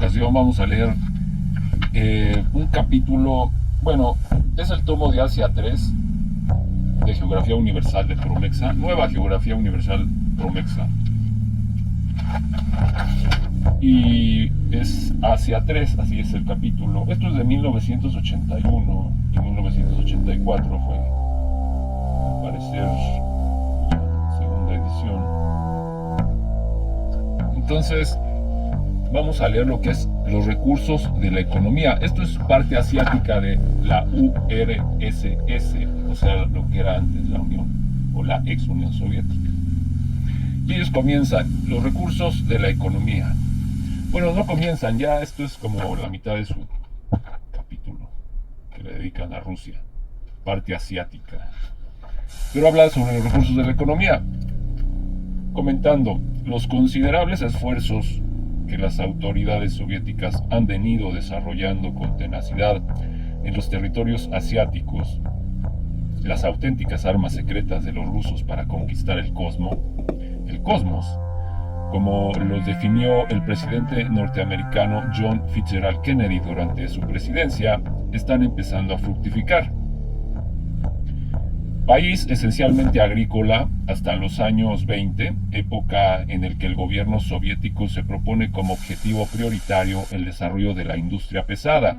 ocasión vamos a leer un capítulo, bueno, es el tomo de Asia 3 de Geografía Universal de Promexa, Nueva Geografía Universal Promexa. Y es Asia 3, así es el capítulo. Esto es de 1981 y 1984 fue, al parecer, la segunda edición. Entonces, vamos a leer lo que es los recursos de la economía. Esto es parte asiática de la URSS, o sea, lo que era antes la Unión o la ex Unión Soviética. Y ellos comienzan, los recursos de la economía. Bueno, no comienzan, ya esto es como la mitad de su capítulo que le dedican a Rusia, parte asiática. Pero habla sobre los recursos de la economía, comentando los considerables esfuerzos que las autoridades soviéticas han venido desarrollando con tenacidad en los territorios asiáticos, las auténticas armas secretas de los rusos para conquistar el cosmos, como los definió el presidente norteamericano John Fitzgerald Kennedy durante su presidencia, están empezando a fructificar. País esencialmente agrícola hasta los años 20, época en el que el gobierno soviético se propone como objetivo prioritario el desarrollo de la industria pesada.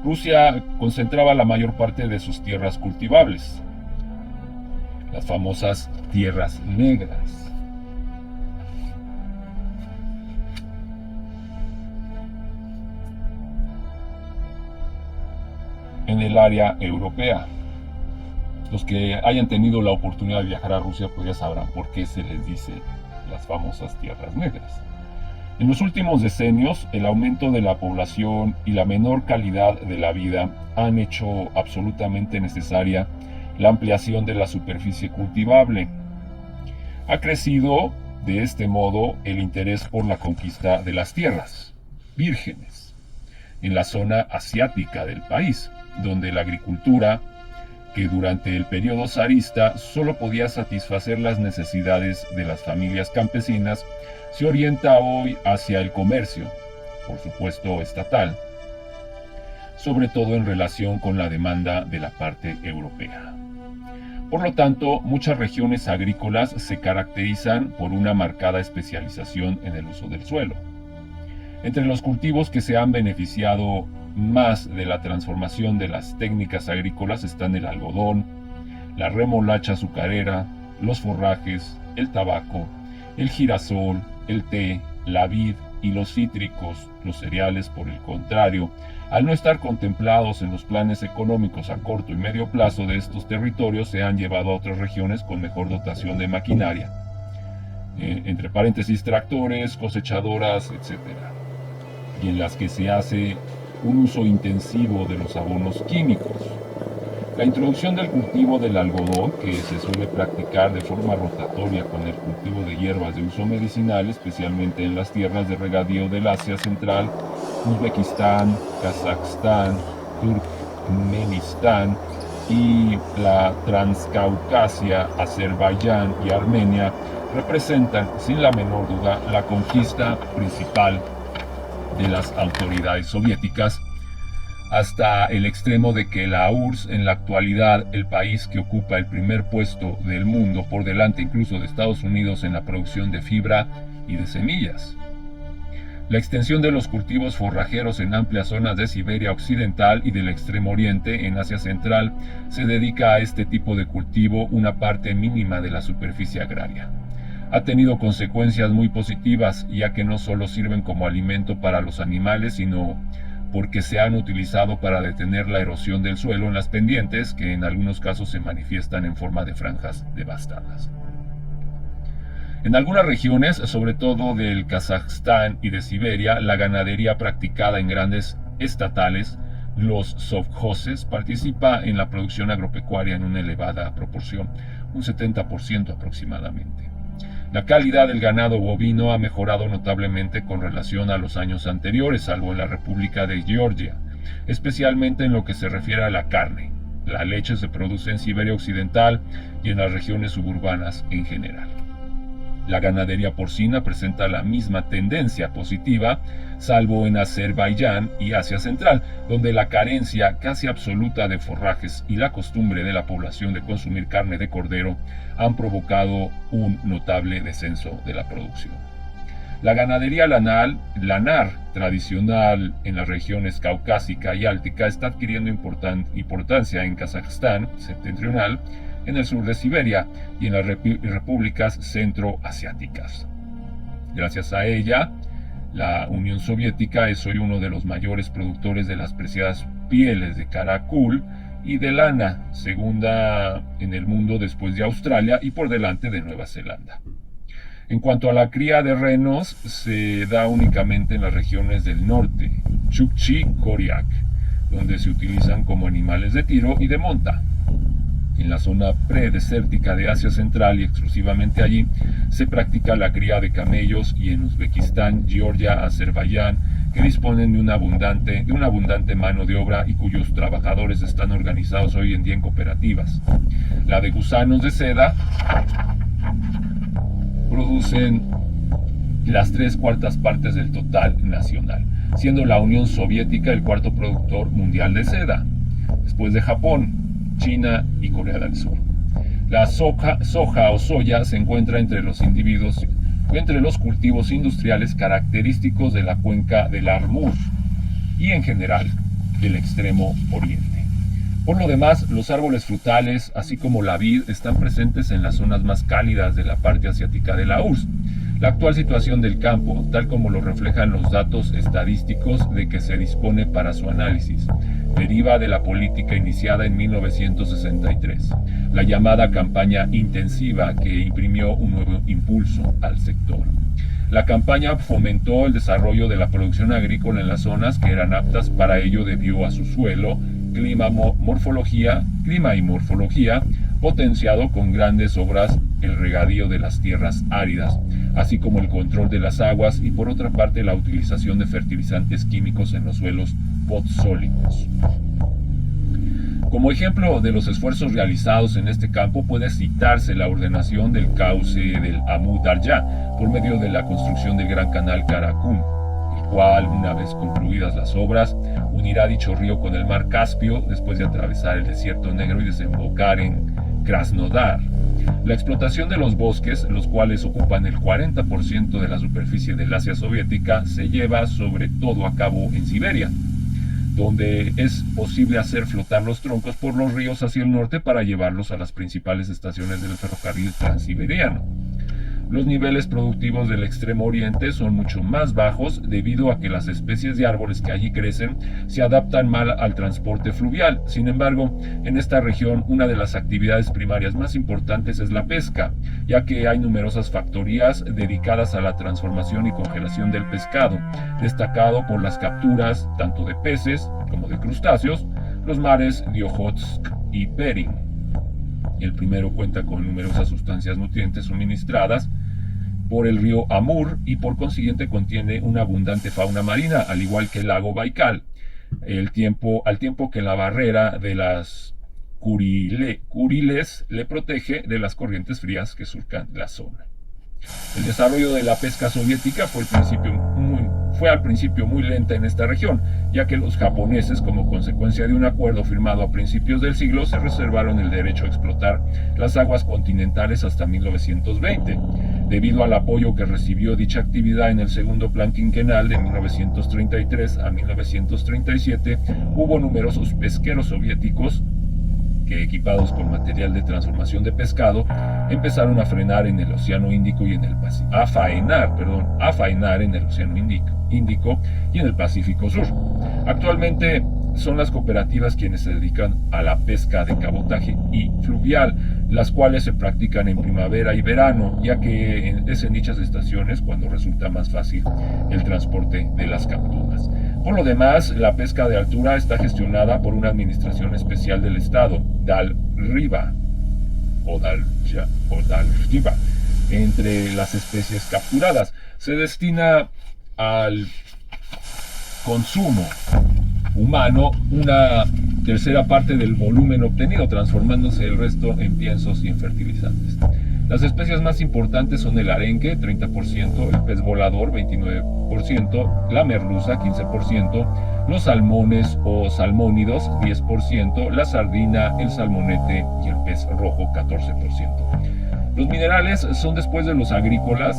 Rusia concentraba la mayor parte de sus tierras cultivables, las famosas tierras negras. En el área europea. Los que hayan tenido la oportunidad de viajar a Rusia pues ya sabrán por qué se les dice las famosas tierras negras. En los últimos decenios, el aumento de la población y la menor calidad de la vida han hecho absolutamente necesaria la ampliación de la superficie cultivable. Ha crecido de este modo el interés por la conquista de las tierras vírgenes en la zona asiática del país, donde la agricultura, que durante el periodo zarista solo podía satisfacer las necesidades de las familias campesinas, se orienta hoy hacia el comercio, por supuesto estatal, sobre todo en relación con la demanda de la parte europea. Por lo tanto, muchas regiones agrícolas se caracterizan por una marcada especialización en el uso del suelo. Entre los cultivos que se han beneficiado más de la transformación de las técnicas agrícolas están el algodón, la remolacha azucarera, los forrajes, el tabaco, el girasol, el té, la vid y los cítricos. Los cereales, por el contrario, al no estar contemplados en los planes económicos a corto y medio plazo de estos territorios, se han llevado a otras regiones con mejor dotación de maquinaria, entre paréntesis tractores, cosechadoras, etc., y en las que se hace un uso intensivo de los abonos químicos. La introducción del cultivo del algodón, que se suele practicar de forma rotatoria con el cultivo de hierbas de uso medicinal, especialmente en las tierras de regadío del Asia Central, Uzbekistán, Kazajstán, Turkmenistán y la Transcaucasia, Azerbaiyán y Armenia, representan, sin la menor duda, la conquista principal de las autoridades soviéticas, hasta el extremo de que la URSS, en la actualidad el país que ocupa el primer puesto del mundo, por delante incluso de Estados Unidos en la producción de fibra y de semillas. La extensión de los cultivos forrajeros en amplias zonas de Siberia Occidental y del Extremo Oriente en Asia Central se dedica a este tipo de cultivo una parte mínima de la superficie agraria. Ha tenido consecuencias muy positivas, ya que no solo sirven como alimento para los animales, sino porque se han utilizado para detener la erosión del suelo en las pendientes, que en algunos casos se manifiestan en forma de franjas devastadas. En algunas regiones, sobre todo del Kazajstán y de Siberia, la ganadería practicada en grandes estatales, los sovkhozes, participa en la producción agropecuaria en una elevada proporción, un 70% aproximadamente. La calidad del ganado bovino ha mejorado notablemente con relación a los años anteriores, salvo en la República de Georgia, especialmente en lo que se refiere a la carne. La leche se produce en Siberia Occidental y en las regiones suburbanas en general. La ganadería porcina presenta la misma tendencia positiva, salvo en Azerbaiyán y Asia Central, donde la carencia casi absoluta de forrajes y la costumbre de la población de consumir carne de cordero han provocado un notable descenso de la producción. La ganadería lanar tradicional en las regiones caucásica y áltica está adquiriendo importancia en Kazajstán septentrional, en el sur de Siberia y en las repúblicas centroasiáticas. Gracias a ella, la Unión Soviética es hoy uno de los mayores productores de las preciadas pieles de caracol y de lana, segunda en el mundo después de Australia y por delante de Nueva Zelanda. En cuanto a la cría de renos, se da únicamente en las regiones del norte, Chukchi, Koryak, donde se utilizan como animales de tiro y de monta. En la zona predesértica de Asia Central y exclusivamente allí se practica la cría de camellos, y en Uzbekistán, Georgia, Azerbaiyán, que disponen de una abundante mano de obra y cuyos trabajadores están organizados hoy en día en cooperativas. La de gusanos de seda producen las 3/4 partes del total nacional, siendo la Unión Soviética el cuarto productor mundial de seda, después de Japón, China y Corea del Sur. La soja o soya se encuentra entre los cultivos industriales característicos de la cuenca del Amur y en general del Extremo Oriente. Por lo demás, los árboles frutales, así como la vid, están presentes en las zonas más cálidas de la parte asiática de la URSS. La actual situación del campo, tal como lo reflejan los datos estadísticos de que se dispone para su análisis, deriva de la política iniciada en 1963, la llamada campaña intensiva, que imprimió un nuevo impulso al sector. La campaña fomentó el desarrollo de la producción agrícola en las zonas que eran aptas para ello debido a su suelo, clima y morfología, potenciado con grandes obras el regadío de las tierras áridas, así como el control de las aguas y por otra parte la utilización de fertilizantes químicos en los suelos podzólicos. Como ejemplo de los esfuerzos realizados en este campo puede citarse la ordenación del cauce del Amu Darya por medio de la construcción del gran canal Karakum, el cual, una vez concluidas las obras, unirá dicho río con el mar Caspio después de atravesar el desierto negro y desembocar en Krasnodar. La explotación de los bosques, los cuales ocupan el 40% de la superficie del Asia soviética, se lleva sobre todo a cabo en Siberia, donde es posible hacer flotar los troncos por los ríos hacia el norte para llevarlos a las principales estaciones del ferrocarril transiberiano. Los niveles productivos del Extremo Oriente son mucho más bajos debido a que las especies de árboles que allí crecen se adaptan mal al transporte fluvial. Sin embargo, en esta región una de las actividades primarias más importantes es la pesca, ya que hay numerosas factorías dedicadas a la transformación y congelación del pescado, destacado por las capturas tanto de peces como de crustáceos, los mares de Ojotsk y Bering. El primero cuenta con numerosas sustancias nutrientes suministradas por el río Amur y por consiguiente contiene una abundante fauna marina, al igual que el lago Baikal, al tiempo que la barrera de las Kuriles le protege de las corrientes frías que surcan la zona. El desarrollo de la pesca soviética fue al principio muy lenta en esta región, ya que los japoneses, como consecuencia de un acuerdo firmado a principios del siglo, se reservaron el derecho a explotar las aguas continentales hasta 1920. Debido al apoyo que recibió dicha actividad en el segundo plan quinquenal de 1933 a 1937, hubo numerosos pesqueros soviéticos que, equipados con material de transformación de pescado, empezaron a frenar en el Océano Índico y en el Pacífico, a faenar en el Océano Índico y en el Pacífico Sur. Actualmente son las cooperativas quienes se dedican a la pesca de cabotaje y fluvial, las cuales se practican en primavera y verano, ya que es en dichas estaciones cuando resulta más fácil el transporte de las capturas. Por lo demás, la pesca de altura está gestionada por una administración especial del Estado, Dalriva, entre las especies capturadas. Se destina al consumo humano una tercera parte del volumen obtenido, transformándose el resto en piensos y en fertilizantes. Las especies más importantes son el arenque, 30%, el pez volador, 29%, la merluza, 15%, los salmones o salmónidos, 10%, la sardina, el salmonete y el pez rojo, 14%. Los minerales son, después de los agrícolas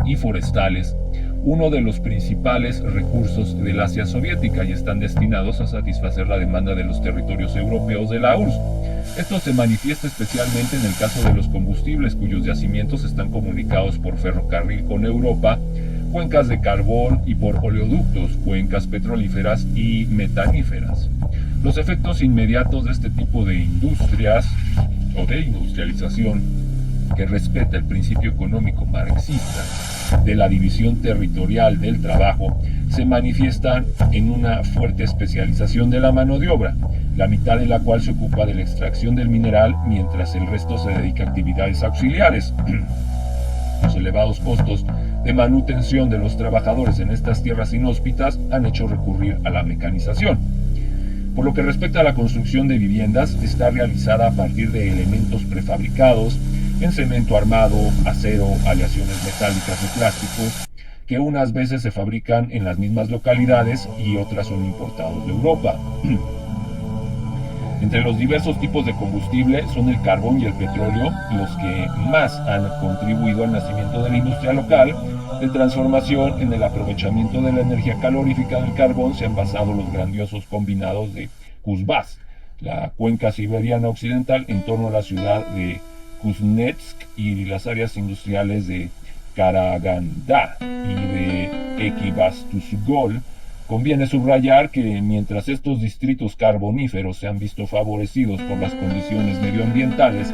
y forestales, uno de los principales recursos del Asia soviética y están destinados a satisfacer la demanda de los territorios europeos de la URSS. Esto se manifiesta especialmente en el caso de los combustibles, cuyos yacimientos están comunicados por ferrocarril con Europa, cuencas de carbón, y por oleoductos, cuencas petrolíferas y metaníferas. Los efectos inmediatos de este tipo de industrias o de industrialización, que respeta el principio económico marxista de la división territorial del trabajo, se manifiestan en una fuerte especialización de la mano de obra, la mitad de la cual se ocupa de la extracción del mineral, mientras el resto se dedica a actividades auxiliares. Los elevados costos de manutención de los trabajadores en estas tierras inhóspitas han hecho recurrir a la mecanización. Por lo que respecta a la construcción de viviendas, está realizada a partir de elementos prefabricados en cemento armado, acero, aleaciones metálicas y plásticos, que unas veces se fabrican en las mismas localidades y otras son importados de Europa. Entre los diversos tipos de combustible son el carbón y el petróleo los que más han contribuido al nacimiento de la industria local de transformación. En el aprovechamiento de la energía calorífica del carbón se han basado los grandiosos combinados de Kuzbass, la cuenca siberiana occidental en torno a la ciudad de Kuznetsk, y las áreas industriales de Karagandá y de Ekibastuzgol. Conviene subrayar que mientras estos distritos carboníferos se han visto favorecidos por las condiciones medioambientales,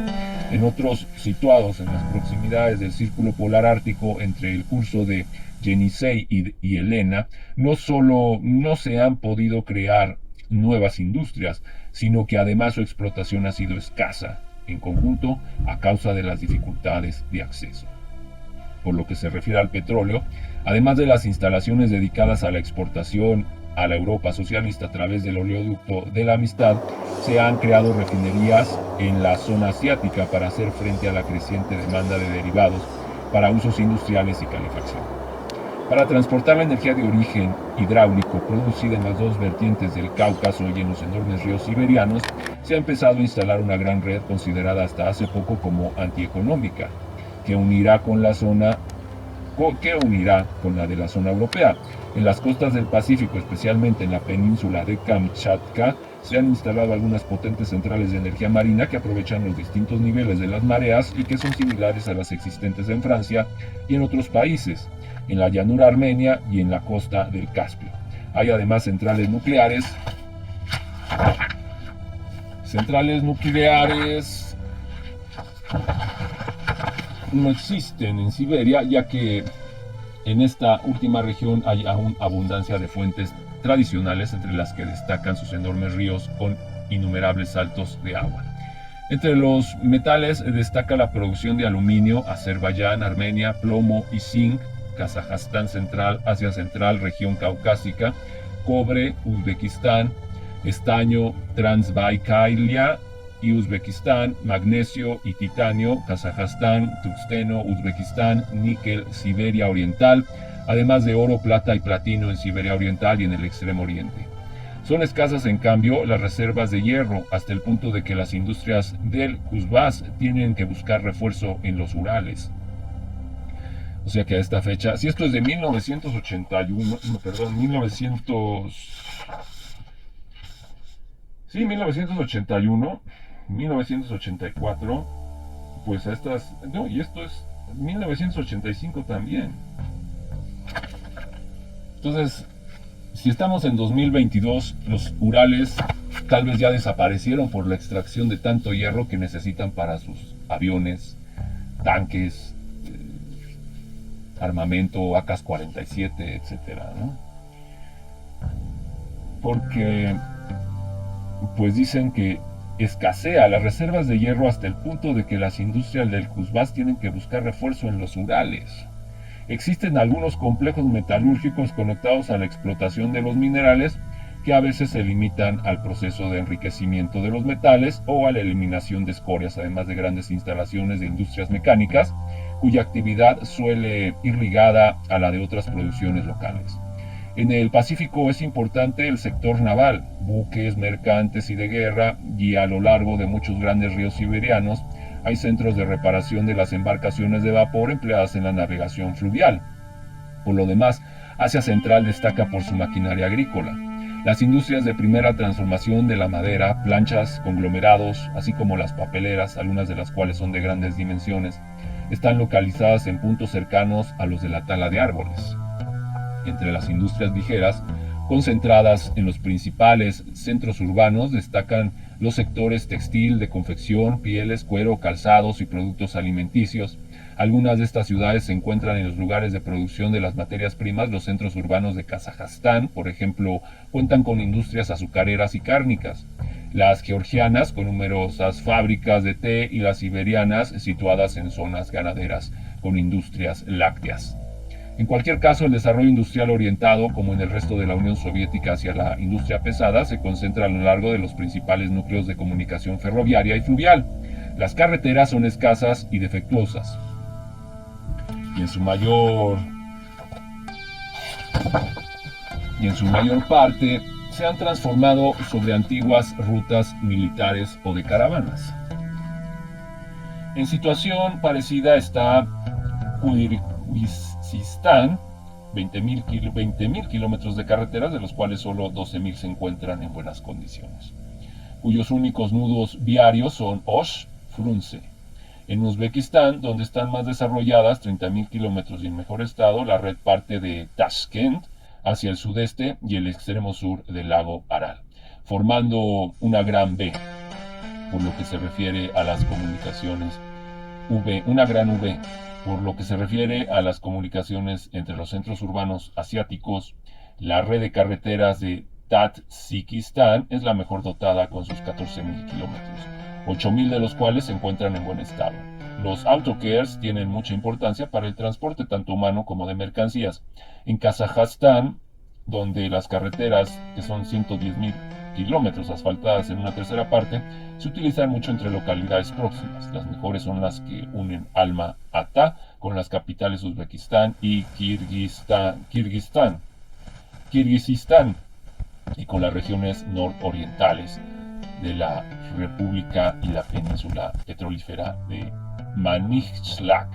en otros situados en las proximidades del círculo polar ártico entre el curso de Yenisei y Helena, no solo no se han podido crear nuevas industrias, sino que además su explotación ha sido escasa en conjunto a causa de las dificultades de acceso. Por lo que se refiere al petróleo, además de las instalaciones dedicadas a la exportación a la Europa socialista a través del oleoducto de la Amistad, se han creado refinerías en la zona asiática para hacer frente a la creciente demanda de derivados para usos industriales y calefacción. Para transportar la energía de origen hidráulico producida en las dos vertientes del Cáucaso y en los enormes ríos siberianos, se ha empezado a instalar una gran red considerada hasta hace poco como antieconómica, que unirá con la de la zona europea. En las costas del Pacífico, especialmente en la península de Kamchatka, se han instalado algunas potentes centrales de energía marina que aprovechan los distintos niveles de las mareas y que son similares a las existentes en Francia y en otros países, en la llanura armenia y en la costa del Caspio. Hay además centrales nucleares no existen en Siberia, ya que en esta última región hay aún abundancia de fuentes tradicionales, entre las que destacan sus enormes ríos con innumerables saltos de agua. Entre los metales destaca la producción de aluminio, Azerbaiyán, Armenia, plomo y zinc, Kazajstán central, Asia central, región caucásica, cobre, Uzbekistán, estaño, Transbaikalia y Uzbekistán, magnesio y titanio, Kazajstán, tungsteno, Uzbekistán, níquel, Siberia Oriental, además de oro, plata y platino en Siberia Oriental y en el Extremo Oriente. Son escasas, en cambio, las reservas de hierro, hasta el punto de que las industrias del Kuzbass tienen que buscar refuerzo en los Urales. O sea que a esta fecha, si esto es de 1981, 1984, pues a estas, no, y esto es 1985 también. Entonces, si estamos en 2022, los Urales tal vez ya desaparecieron por la extracción de tanto hierro que necesitan para sus aviones, tanques, armamento, AK-47, etcétera, ¿no? Porque pues dicen que escasea las reservas de hierro hasta el punto de que las industrias del Kuzbass tienen que buscar refuerzo en los Urales. Existen algunos complejos metalúrgicos conectados a la explotación de los minerales, que a veces se limitan al proceso de enriquecimiento de los metales o a la eliminación de escorias, además de grandes instalaciones de industrias mecánicas, cuya actividad suele ir ligada a la de otras producciones locales. En el Pacífico es importante el sector naval, buques, mercantes y de guerra, y a lo largo de muchos grandes ríos siberianos hay centros de reparación de las embarcaciones de vapor empleadas en la navegación fluvial. Por lo demás, Asia Central destaca por su maquinaria agrícola. Las industrias de primera transformación de la madera, planchas, conglomerados, así como las papeleras, algunas de las cuales son de grandes dimensiones, están localizadas en puntos cercanos a los de la tala de árboles. Entre las industrias ligeras, concentradas en los principales centros urbanos, destacan los sectores textil, de confección, pieles, cuero, calzados y productos alimenticios. Algunas de estas ciudades se encuentran en los lugares de producción de las materias primas. Los centros urbanos de Kazajstán, por ejemplo, cuentan con industrias azucareras y cárnicas. Las georgianas, con numerosas fábricas de té, y las siberianas, situadas en zonas ganaderas, con industrias lácteas. En cualquier caso, el desarrollo industrial orientado, como en el resto de la Unión Soviética, hacia la industria pesada, se concentra a lo largo de los principales núcleos de comunicación ferroviaria y fluvial. Las carreteras son escasas y defectuosas, y en su mayor parte se han transformado sobre antiguas rutas militares o de caravanas. En situación parecida está Kirguistán, 20.000 kilómetros de carreteras, de los cuales solo 12.000 se encuentran en buenas condiciones, cuyos únicos nudos viarios son Osh, Frunze. En Uzbekistán, donde están más desarrolladas, 30.000 kilómetros y en mejor estado, la red parte de Tashkent hacia el sudeste y el extremo sur del lago Aral, formando una gran V, por lo que se refiere a las comunicaciones una gran V. Por lo que se refiere a las comunicaciones entre los centros urbanos asiáticos, la red de carreteras de Tadjikistán es la mejor dotada, con sus 14.000 kilómetros, 8.000 de los cuales se encuentran en buen estado. Los autocares tienen mucha importancia para el transporte tanto humano como de mercancías. En Kazajstán, donde las carreteras, que son 110.000 kilómetros asfaltadas en una tercera parte, se utilizan mucho entre localidades próximas. Las mejores son las que unen Alma-Ata con las capitales Uzbekistán y Kirguistán, y con las regiones nororientales de la República y la península petrolífera de Manijlak.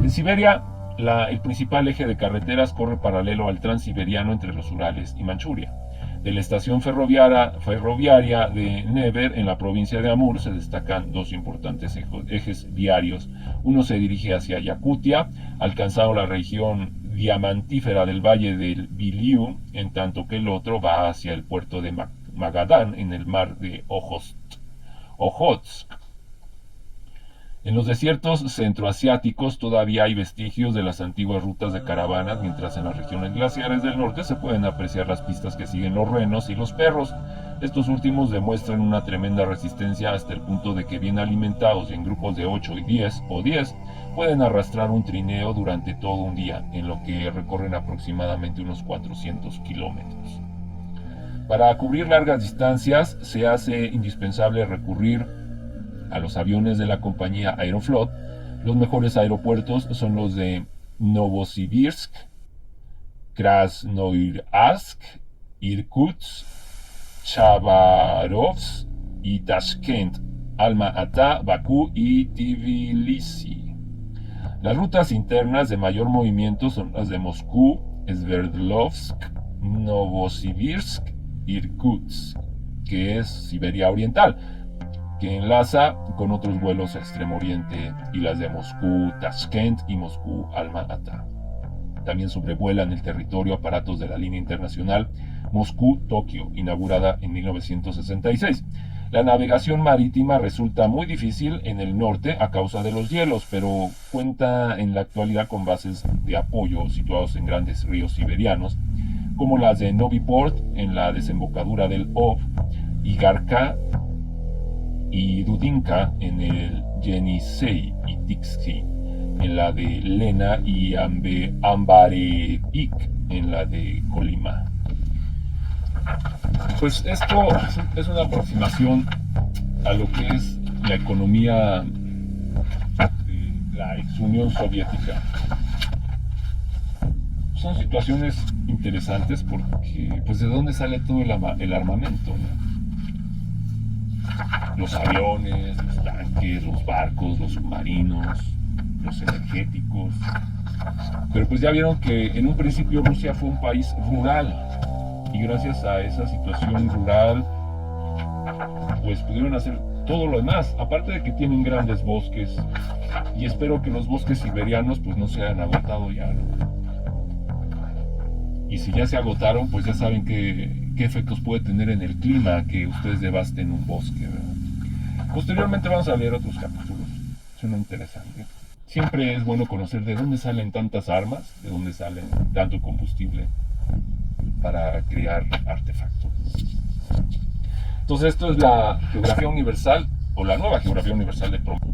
En Siberia, el principal eje de carreteras corre paralelo al transiberiano entre los Urales y Manchuria. De la estación ferroviaria de Never, en la provincia de Amur, se destacan dos importantes ejes viarios. Uno se dirige hacia Yakutia, alcanzando la región diamantífera del valle del Biliu, en tanto que el otro va hacia el puerto de Magadán, en el mar de Ojotsk. En los desiertos centroasiáticos todavía hay vestigios de las antiguas rutas de caravanas, mientras en las regiones glaciares del norte se pueden apreciar las pistas que siguen los renos y los perros. Estos últimos demuestran una tremenda resistencia hasta el punto de que, bien alimentados y en grupos de 8 y 10 o 10, pueden arrastrar un trineo durante todo un día, en lo que recorren aproximadamente unos 400 kilómetros. Para cubrir largas distancias se hace indispensable recurrir a los aviones de la compañía Aeroflot. Los mejores aeropuertos son los de Novosibirsk, Krasnoyarsk, Irkutsk, Chabarovsk y Tashkent, Alma-Ata, Bakú y Tbilisi. Las rutas internas de mayor movimiento son las de Moscú, Sverdlovsk, Novosibirsk, Irkutsk, que es Siberia Oriental, que enlaza con otros vuelos a Extremo Oriente, y las de Moscú, Tashkent y Moscú, Alma-Ata. También sobrevuelan el territorio aparatos de la línea internacional Moscú-Tokio, inaugurada en 1966. La navegación marítima resulta muy difícil en el norte a causa de los hielos, pero cuenta en la actualidad con bases de apoyo situados en grandes ríos siberianos, como las de Novi Port en la desembocadura del Ob, Igarka y Dudinka en el Yenisei, y Tixi en la de Lena, y Ambareik en la de Colima. Pues esto es una aproximación a lo que es la economía de la ex Unión Soviética. Son situaciones interesantes porque, pues, ¿de dónde sale todo el armamento, ¿no? Los aviones, los tanques, los barcos, los submarinos, los energéticos. Pero pues ya vieron que en un principio Rusia fue un país rural y gracias a esa situación rural pues pudieron hacer todo lo demás, aparte de que tienen grandes bosques y espero que los bosques siberianos pues no se hayan agotado ya, ¿no? Y si ya se agotaron, pues ya saben qué efectos puede tener en el clima que ustedes devasten un bosque, ¿verdad? Posteriormente vamos a leer otros capítulos, suena interesante. Siempre es bueno conocer de dónde salen tantas armas, de dónde salen tanto combustible para crear artefactos. Entonces esto es la geografía universal o la nueva geografía universal de Prometeo.